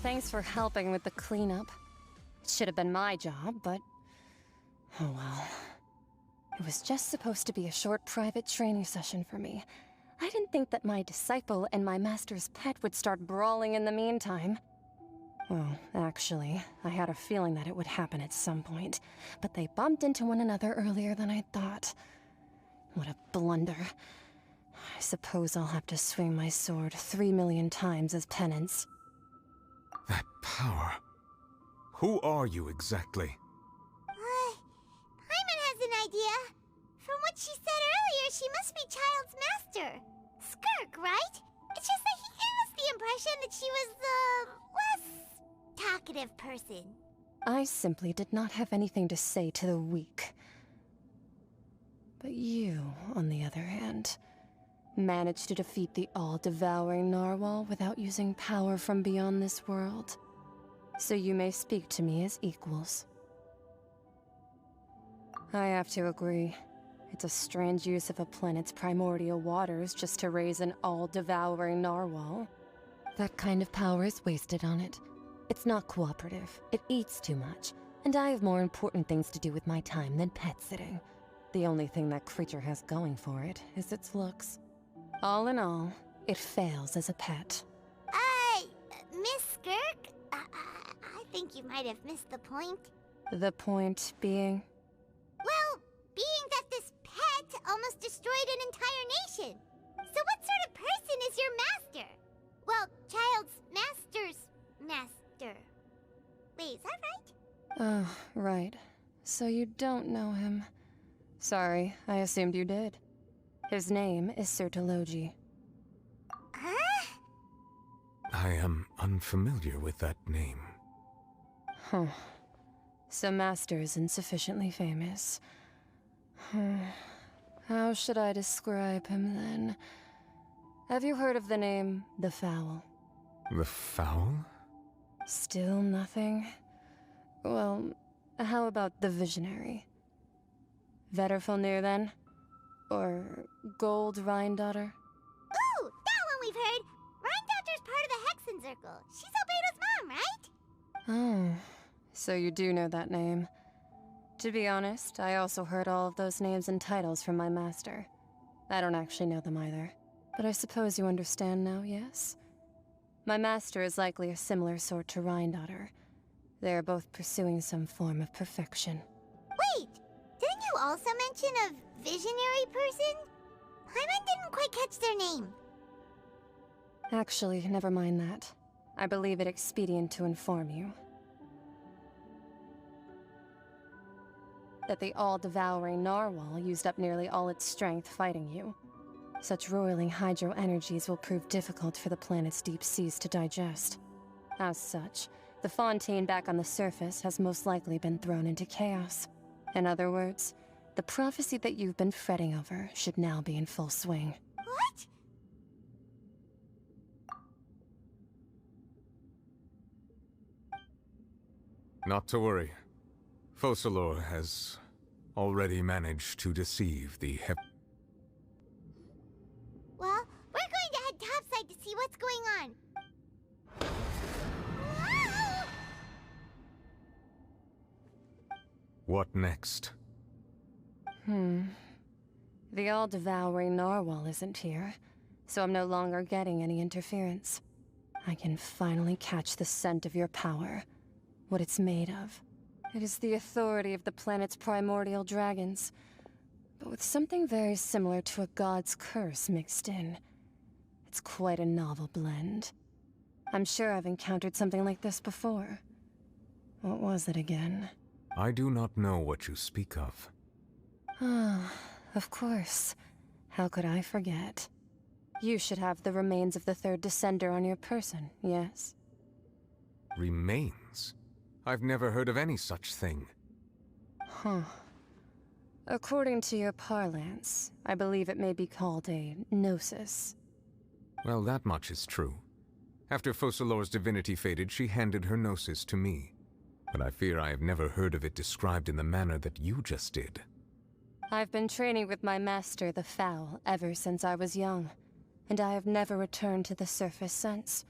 Thanks for helping with the cleanup. It should have been my job, but... oh well. It was just supposed to be a short private training session for me. I didn't think that my disciple and my master's pet would start brawling in the meantime. Well, actually, I had a feeling that it would happen at some point, but they bumped into one another earlier than I thought. What a blunder. I suppose I'll have to swing my sword 3 million times as penance. That power. Who are you exactly? Paimon has an idea. From what she said earlier, she must be Child's master. Skirk, right? It's just that he gave us the impression that she was the less talkative person. I simply did not have anything to say to the weak. But you, on the other hand, managed to defeat the all-devouring narwhal without using power from beyond this world. So you may speak to me as equals. I have to agree. It's a strange use of a planet's primordial waters just to raise an all-devouring narwhal. That kind of power is wasted on it. It's not cooperative, it eats too much, and I have more important things to do with my time than pet sitting. The only thing that creature has going for it is its looks. All in all, it fails as a pet. Miss Skirk? I think you might have missed the point. The point being? Well, being that this pet almost destroyed an entire nation. So what sort of person is your master? Well, Child's master's master. Wait, is that right? Oh, right. So you don't know him. Sorry, I assumed you did. His name is Sertologi. Huh? I am unfamiliar with that name. Huh. So Master isn't sufficiently famous. How should I describe him then? Have you heard of the name The Fowl? The Fowl? Still nothing? Well, how about the Visionary? Vetterfulnir then? Or Gold Rhine-daughter? Ooh, that one we've heard. Rhine-daughter's part of the Hexen Circle. She's Albedo's mom, right? Oh, so you do know that name. To be honest, I also heard all of those names and titles from my master. I don't actually know them either. But I suppose you understand now, yes? My master is likely a similar sort to Rhine-daughter. They are both pursuing some form of perfection. Wait, didn't you also mention a visionary person? Paimon didn't quite catch their name. Actually, never mind that. I believe it expedient to inform you that the all-devouring narwhal used up nearly all its strength fighting you. Such roiling hydro energies will prove difficult for the planet's deep seas to digest. As such, the Fontaine back on the surface has most likely been thrown into chaos. In other words, the prophecy that you've been fretting over should now be in full swing. What? Not to worry. Focalor has already managed to deceive the Well, we're going to head topside to see what's going on. Whoa! What next? The all-devouring narwhal isn't here, so I'm no longer getting any interference. I can finally catch the scent of your power, what it's made of. It is the authority of the planet's primordial dragons, but with something very similar to a god's curse mixed in. It's quite a novel blend. I'm sure I've encountered something like this before. What was it again? I do not know what you speak of. Ah, of course. How could I forget? You should have the remains of the third descender on your person, yes? Remains? I've never heard of any such thing. Huh. According to your parlance, I believe it may be called a gnosis. Well, that much is true. After Focalor's divinity faded, she handed her gnosis to me. But I fear I have never heard of it described in the manner that you just did. I've been training with my master, the Fowl, ever since I was young, and I have never returned to the surface since.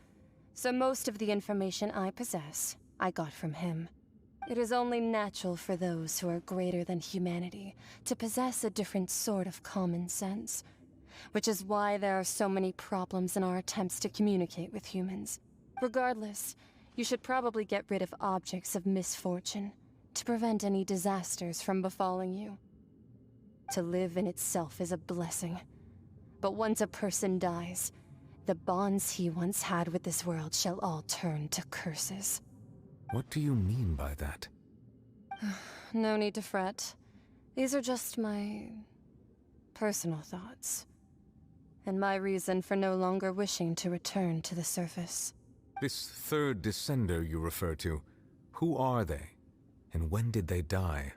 So most of the information I possess, I got from him. It is only natural for those who are greater than humanity to possess a different sort of common sense, which is why there are so many problems in our attempts to communicate with humans. Regardless, you should probably get rid of objects of misfortune to prevent any disasters from befalling you. To live in itself is a blessing, but once a person dies, the bonds he once had with this world shall all turn to curses. What do you mean by that? No need to fret. These are just my personal thoughts, and my reason for no longer wishing to return to the surface. This third descender you refer to, who are they? And when did they die?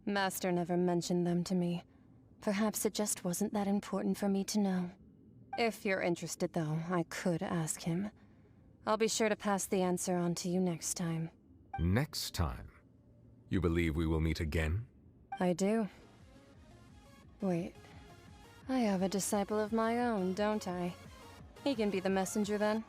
Master never mentioned them to me. Perhaps it just wasn't that important for me to know. If you're interested, though, I could ask him. I'll be sure to pass the answer on to you next time. Next time? You believe we will meet again? I do. Wait. I have a disciple of my own, don't I? He can be the messenger then.